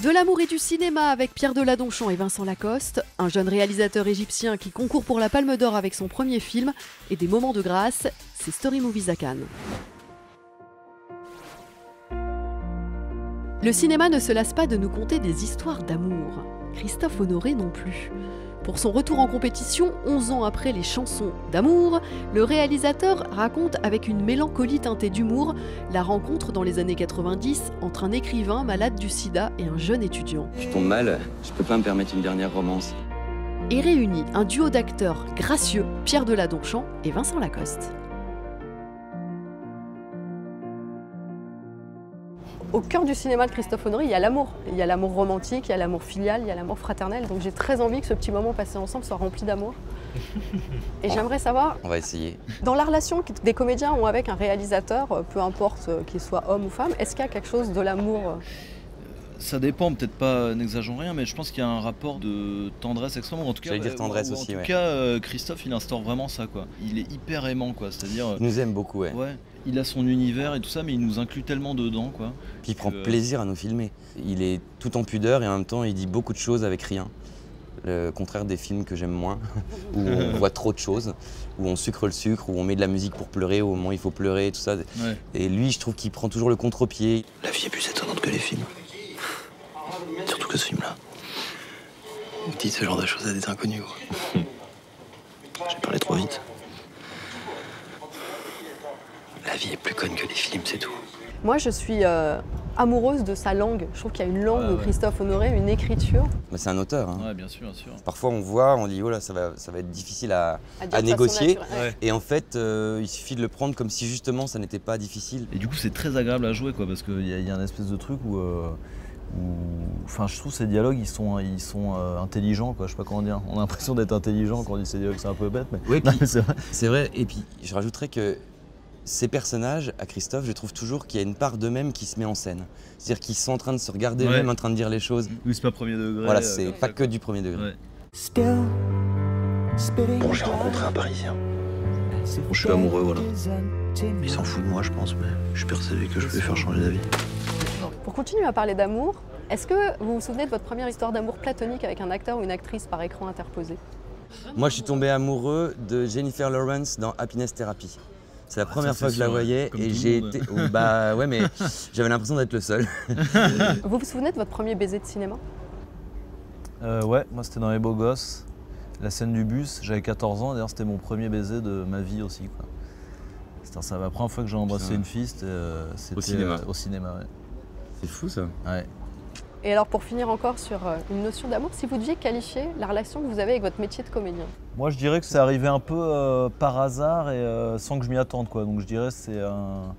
De l'amour et du cinéma avec Pierre Deladonchamp et Vincent Lacoste, un jeune réalisateur égyptien qui concourt pour la Palme d'Or avec son premier film, et des moments de grâce, c'est Story Movies à Cannes. Le cinéma ne se lasse pas de nous conter des histoires d'amour. Christophe Honoré non plus. Pour son retour en compétition, 11 ans après les chansons d'amour, le réalisateur raconte avec une mélancolie teintée d'humour la rencontre dans les années 90 entre un écrivain malade du sida et un jeune étudiant. Je tombe mal, je peux pas me permettre une dernière romance. Et réunit un duo d'acteurs gracieux, Pierre Deladonchamp et Vincent Lacoste. Au cœur du cinéma de Christophe Honoré, il y a l'amour. Il y a l'amour romantique, il y a l'amour filial, il y a l'amour fraternel. Donc j'ai très envie que ce petit moment passé ensemble soit rempli d'amour. Et j'aimerais savoir, On va essayer. dans la relation que des comédiens ont avec un réalisateur, peu importe qu'il soit homme ou femme, est-ce qu'il y a quelque chose de l'amour? Ça dépend, peut-être pas, n'exagérons rien, mais je pense qu'il y a un rapport de tendresse extrême. En tout cas, J'allais dire tendresse aussi, En ouais. tout cas, Christophe, il instaure vraiment ça, quoi. Il est hyper aimant, quoi. C'est-à-dire, Il nous aime beaucoup, ouais. ouais, il a son univers et tout ça, mais il nous inclut tellement dedans, quoi. Puis il prend plaisir à nous filmer. Il est tout en pudeur et en même temps, il dit beaucoup de choses avec rien. Le contraire des films que j'aime moins, où on voit trop de choses, où on sucre le sucre, où on met de la musique pour pleurer, au moment où il faut pleurer, tout ça. Ouais. Et lui, je trouve qu'il prend toujours le contre-pied. La vie est plus étonnante que les films. Surtout que ce film-là. Vous dites ce genre de choses à des inconnus, quoi. J'ai parlé trop vite. La vie est plus conne que les films, c'est tout. Moi, je suis amoureuse de sa langue. Je trouve qu'il y a une langue de Christophe Honoré, une écriture. Mais c'est un auteur. Hein. Ouais, bien sûr, bien sûr. Parfois, on voit, on dit, oh là, ça va être difficile à dire de façon négocier. naturelle. Ouais. Et en fait, il suffit de le prendre comme si justement ça n'était pas difficile. Et du coup, c'est très agréable à jouer, quoi, parce qu'il y a un espèce de truc où enfin, je trouve ces dialogues, ils sont intelligents, quoi. Je sais pas comment dire. On a l'impression d'être intelligent quand on dit ces dialogues, c'est un peu bête, mais, Oui, non, puis- mais c'est vrai. C'est vrai. Et puis, je rajouterais que ces personnages, à Christophe, je trouve toujours qu'il y a une part d'eux-mêmes qui se met en scène. C'est-à-dire qu'ils sont en train de se regarder Ouais. eux-mêmes, en train de dire les choses. Oui, c'est pas premier degré. Voilà, c'est comme pas ça, que quoi. du premier degré. Ouais. Bon, j'ai rencontré un Parisien. Bon, je suis amoureux, voilà. Il s'en fout de moi, je pense, mais je suis persuadé que je peux lui faire changer d'avis. Pour continuer à parler d'amour, est-ce que vous vous souvenez de votre première histoire d'amour platonique avec un acteur ou une actrice par écran interposé? Moi, je suis tombé amoureux de Jennifer Lawrence dans Happiness Therapy. C'est la première ça, fois que c'est je la sûr, voyais comme et tout le j'ai monde. été. Oh, bah ouais, mais j'avais l'impression d'être le seul. Vous vous souvenez de votre premier baiser de cinéma? Ouais, moi c'était dans Les Beaux Gosses, la scène du bus, j'avais 14 ans, d'ailleurs c'était mon premier baiser de ma vie aussi, quoi. C'était la première fois que j'ai embrassé Putain. une fille, c'était cinéma. Au cinéma, ouais. C'est fou ça. Ouais. Et alors pour finir encore sur une notion d'amour, si vous deviez qualifier la relation que vous avez avec votre métier de comédien? Moi je dirais que c'est arrivé un peu par hasard et sans que je m'y attende, quoi. Donc je dirais que c'est un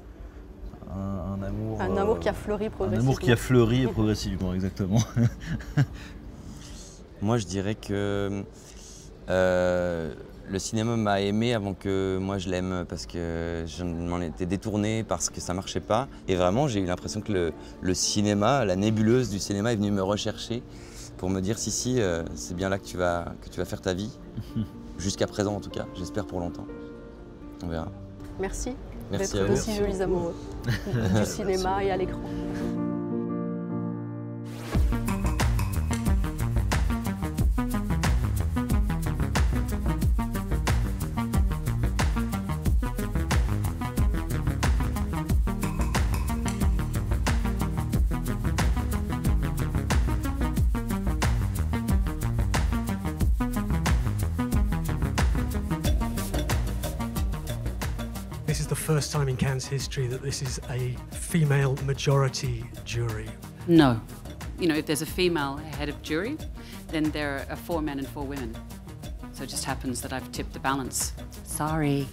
amour. Un amour qui a fleuri Un progressivement. amour qui a fleuri progressivement, exactement. Moi, je dirais que le cinéma m'a aimé avant que moi je l'aime parce que je m'en étais détourné parce que ça marchait pas. Et vraiment, j'ai eu l'impression que le cinéma, la nébuleuse du cinéma est venue me rechercher pour me dire si, c'est bien là que tu vas faire ta vie. Jusqu'à présent en tout cas, j'espère pour longtemps. On verra. Merci, Merci à d'être vous. d'aussi jolis amoureux du cinéma et à l'écran. This is the first time in Cannes history that this is a female majority jury. No. You know, if there's a female head of jury, then there are 4 men and 4 women. So it just happens that I've tipped the balance. Sorry.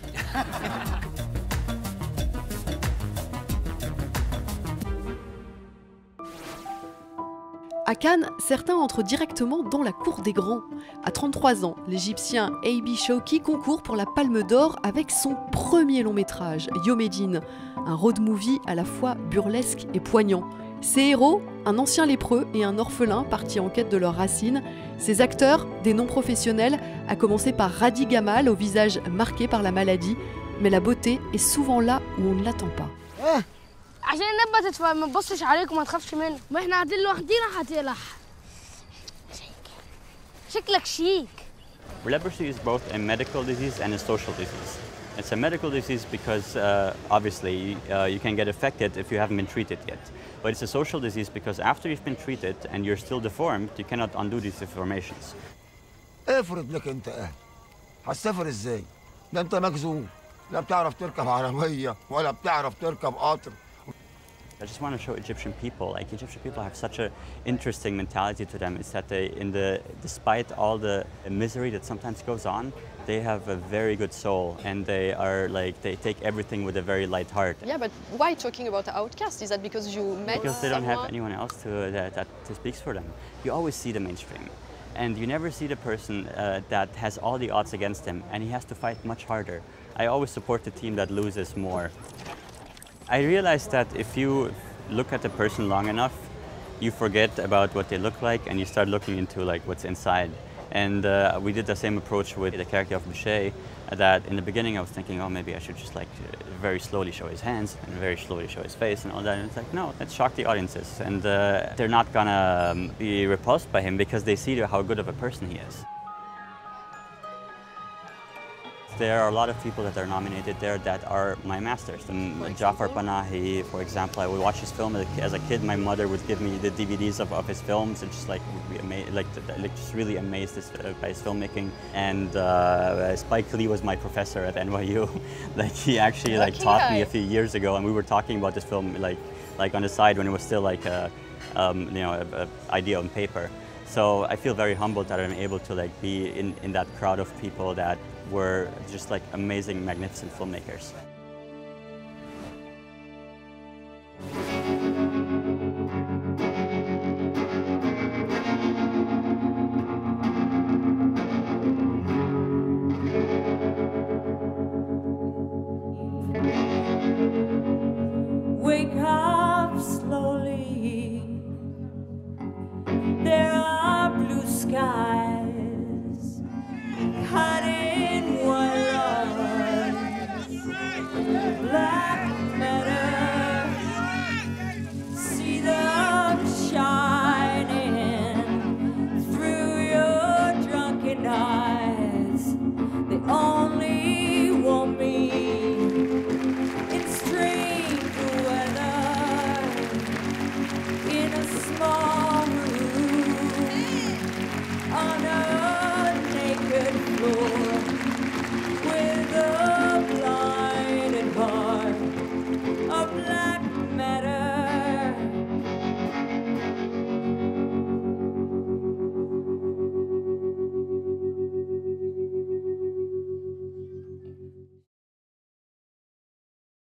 À Cannes, certains entrent directement dans la cour des grands. À 33 ans, l'Égyptien A.B. Shawky concourt pour la Palme d'Or avec son premier long métrage, Yomedine, un road movie à la fois burlesque et poignant. Ses héros, un ancien lépreux et un orphelin partis en quête de leurs racines. Ses acteurs, des noms professionnels, à commencer par Radi Gamal, au visage marqué par la maladie. Mais la beauté est souvent là où on ne l'attend pas. عشان النبتة ما تبصش عليك وما تخافش منه. ما احنا قاعدين لوحدينا هتقلق. شكلك شيك. Leprosy is both a medical disease and a social disease. It's a medical disease because obviously you can get affected if you haven't been treated yet. But it's a social disease because after you've been treated and you're still deformed, you cannot undo these deformations. افرض لك انت هتسافر ازاي؟ ده انت مجذوب، لا بتعرف تركب عربية ولا بتعرف تركب قطر. I just want to show Egyptian people, like Egyptian people have such an interesting mentality to them. It's that despite all the misery that sometimes goes on, they have a very good soul and they take everything with a very light heart. Yeah, but why talking about the outcast? Is that because you met Because they don't have anyone else that speaks for them. You always see the mainstream. And you never see the person that has all the odds against him and he has to fight much harder. I always support the team that loses more. I realized that if you look at the person long enough, you forget about what they look like and you start looking into like what's inside. And we did the same approach with the character of Boucher, that in the beginning I was thinking, oh, maybe I should just like very slowly show his hands and very slowly show his face and all that. And it's like, no, let's shock the audiences. And they're not gonna be repulsed by him because they see how good of a person he is. There are a lot of people that are nominated there that are my masters. Jafar Panahi, for example, I would watch his film as a kid. My mother would give me the DVDs of his films and just like just really amazed by his filmmaking. And Spike Lee was my professor at NYU. Like he actually like taught me a few years ago, and we were talking about this film like on the side when it was still like a idea on paper. So I feel very humbled that I'm able to like be in that crowd of people that were just like amazing, magnificent filmmakers.